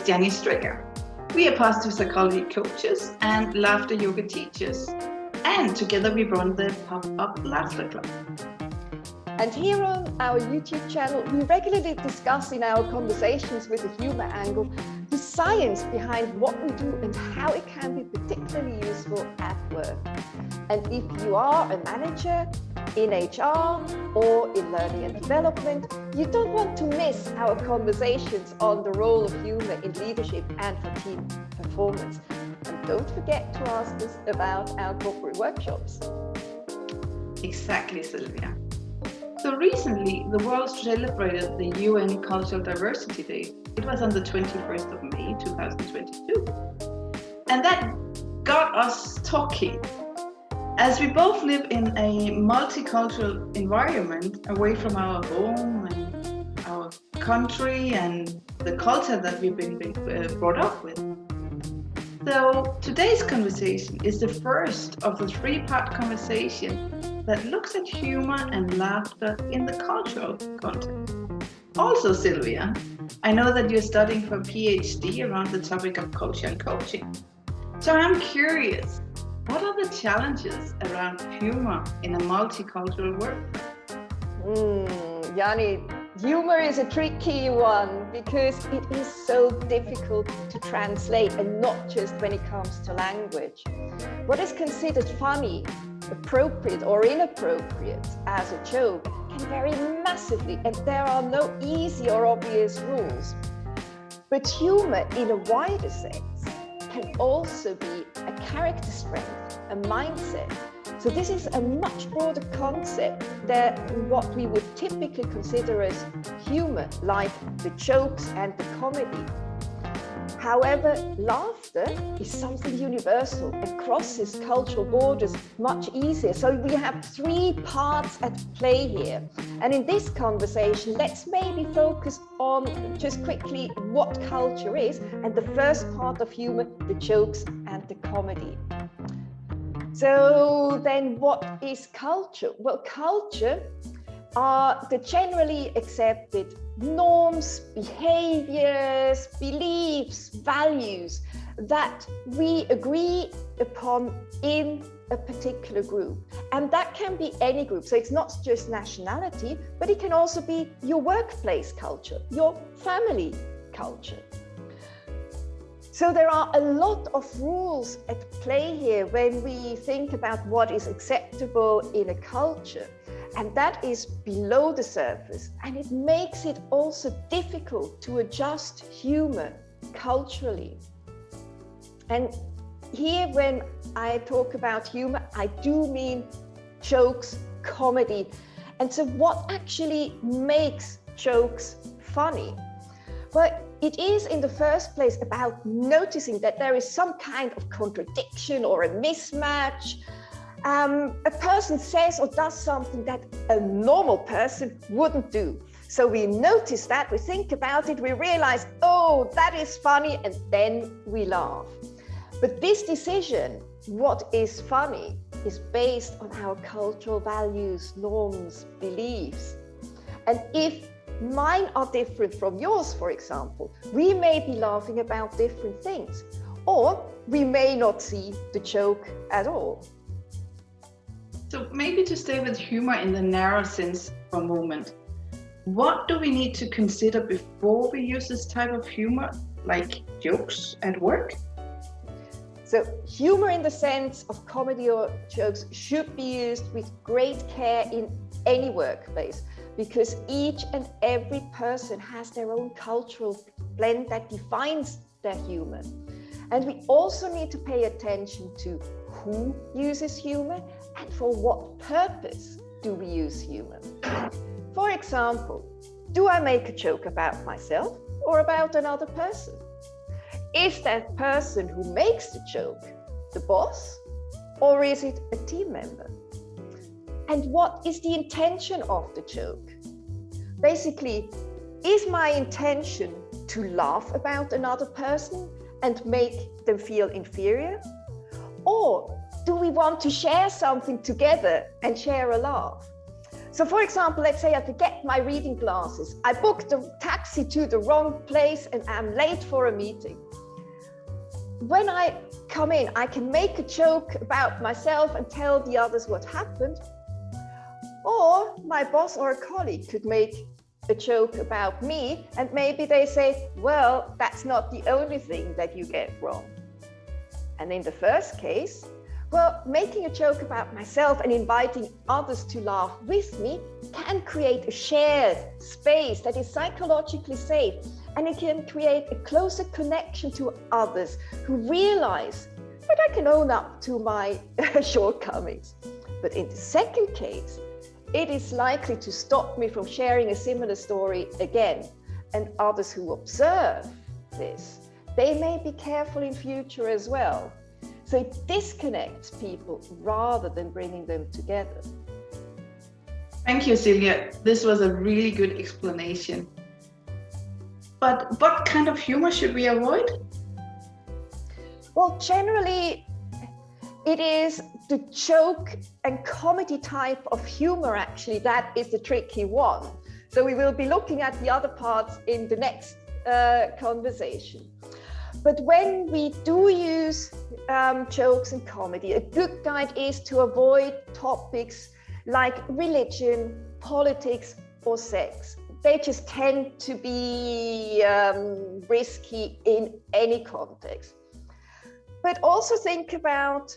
Jenny Stricker. We are positive psychology coaches and laughter yoga teachers. And together we run the Pop-Up Laughter Club. And here on our YouTube channel, we regularly discuss in our conversations with the Humour Angle the science behind what we do and how it can be particularly useful at work. And if you are a manager in HR or in learning and development, you don't want to miss our conversations on the role of humour in leadership and for team performance. And don't forget to ask us about our corporate workshops. Exactly, Sylvia. So recently, the world celebrated the UN Cultural Diversity Day. It was on the 21st of May, 2022. And that got us talking. As we both live in a multicultural environment, away from our home and our country and the culture that we've been brought up with. So today's conversation is the first of the three-part conversation that looks at humor and laughter in the cultural context. Also, Sylvia, I know that you're studying for a PhD around the topic of culture and coaching. So I'm curious, what are the challenges around humor in a multicultural workplace? Yanni, humor is a tricky one because it is so difficult to translate, and not just when it comes to language. What is considered funny, appropriate or inappropriate as a joke can vary massively, and there are no easy or obvious rules. But humor in a wider sense can also be a character strength, a mindset. So this is a much broader concept than what we would typically consider as humor, like the jokes and the comedy. However, laughter is something universal and crosses cultural borders much easier. So we have three parts at play here. And in this conversation, let's maybe focus on just quickly what culture is, and the first part of humor, the jokes and the comedy. So then what is culture? Well, culture are the generally accepted norms, behaviors, beliefs, values that we agree upon in a particular group. And that can be any group. So it's not just nationality, but it can also be your workplace culture, your family culture. So there are a lot of rules at play here when we think about what is acceptable in a culture. And that is below the surface. And it makes it also difficult to adjust humor culturally. And here, when I talk about humor, I do mean jokes, comedy. And so what actually makes jokes funny? Well, it is in the first place about noticing that there is some kind of contradiction or a mismatch. A person says or does something that a normal person wouldn't do. So we notice that, we think about it, we realize, oh, that is funny, and then we laugh. But this decision, what is funny, is based on our cultural values, norms, beliefs. And if mine are different from yours, for example, we may be laughing about different things, or we may not see the joke at all. So maybe to stay with humor in the narrow sense for a moment, what do we need to consider before we use this type of humor, like jokes at work? So humor in the sense of comedy or jokes should be used with great care in any workplace, because each and every person has their own cultural blend that defines their humor. And we also need to pay attention to who uses humor and for what purpose do we use humor. For example, do I make a joke about myself or about another person? Is that person who makes the joke the boss, or is it a team member? And what is the intention of the joke? Basically, is my intention to laugh about another person and make them feel inferior? Or do we want to share something together and share a laugh? So for example, let's say I forget my reading glasses. I booked a taxi to the wrong place and I'm late for a meeting. When I come in, I can make a joke about myself and tell the others what happened. Or my boss or a colleague could make a joke about me, and maybe they say, well, that's not the only thing that you get wrong. And in the first case, well, making a joke about myself and inviting others to laugh with me can create a shared space that is psychologically safe, and it can create a closer connection to others who realize that I can own up to my shortcomings. But in the second case, it is likely to stop me from sharing a similar story again. And others who observe this, they may be careful in future as well. So it disconnects people rather than bringing them together. Thank you, Silvia. This was a really good explanation. But what kind of humor should we avoid? Well, generally, it is the joke and comedy type of humor, actually, that is the tricky one. So we will be looking at the other parts in the next conversation. But when we do use jokes and comedy, a good guide is to avoid topics like religion, politics, or sex. They just tend to be risky in any context. But also think about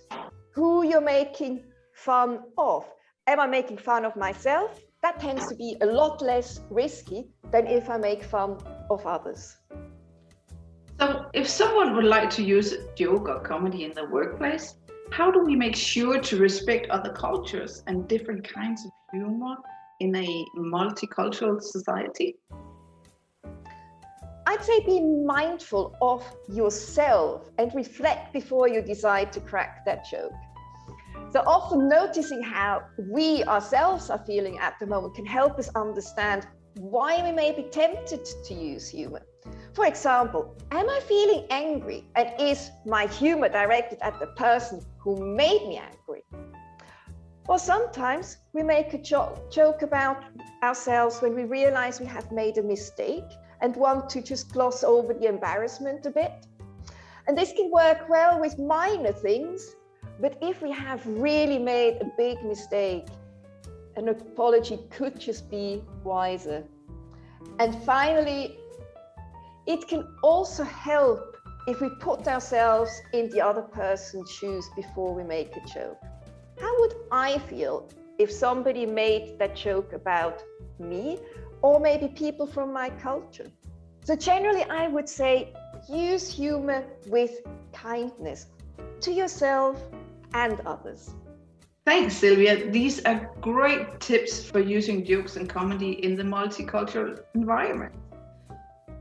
who you're making fun of. Am I making fun of myself? That tends to be a lot less risky than if I make fun of others. So if someone would like to use a joke or comedy in the workplace, how do we make sure to respect other cultures and different kinds of humor in a multicultural society? I'd say be mindful of yourself and reflect before you decide to crack that joke. So often noticing how we ourselves are feeling at the moment can help us understand why we may be tempted to use humor. For example, am I feeling angry, and is my humor directed at the person who made me angry? Or sometimes we make a joke about ourselves when we realize we have made a mistake and want to just gloss over the embarrassment a bit. And this can work well with minor things, but if we have really made a big mistake, an apology could just be wiser. And finally, it can also help if we put ourselves in the other person's shoes before we make a joke. How would I feel if somebody made that joke about me, or maybe people from my culture? So generally, I would say use humor with kindness to yourself and others. Thanks, Silvia. These are great tips for using jokes and comedy in the multicultural environment.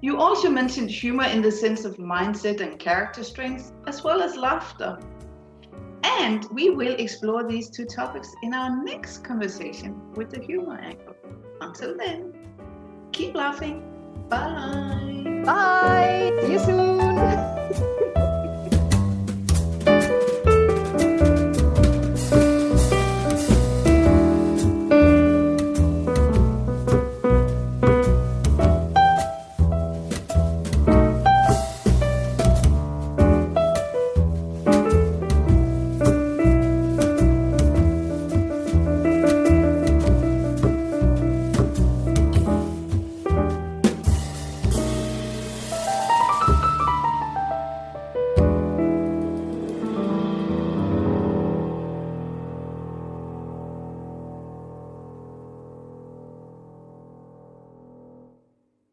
You also mentioned humor in the sense of mindset and character strengths, as well as laughter. And we will explore these two topics in our next conversation with the Humour Angle. Until then, keep laughing. Bye. Bye. See you soon.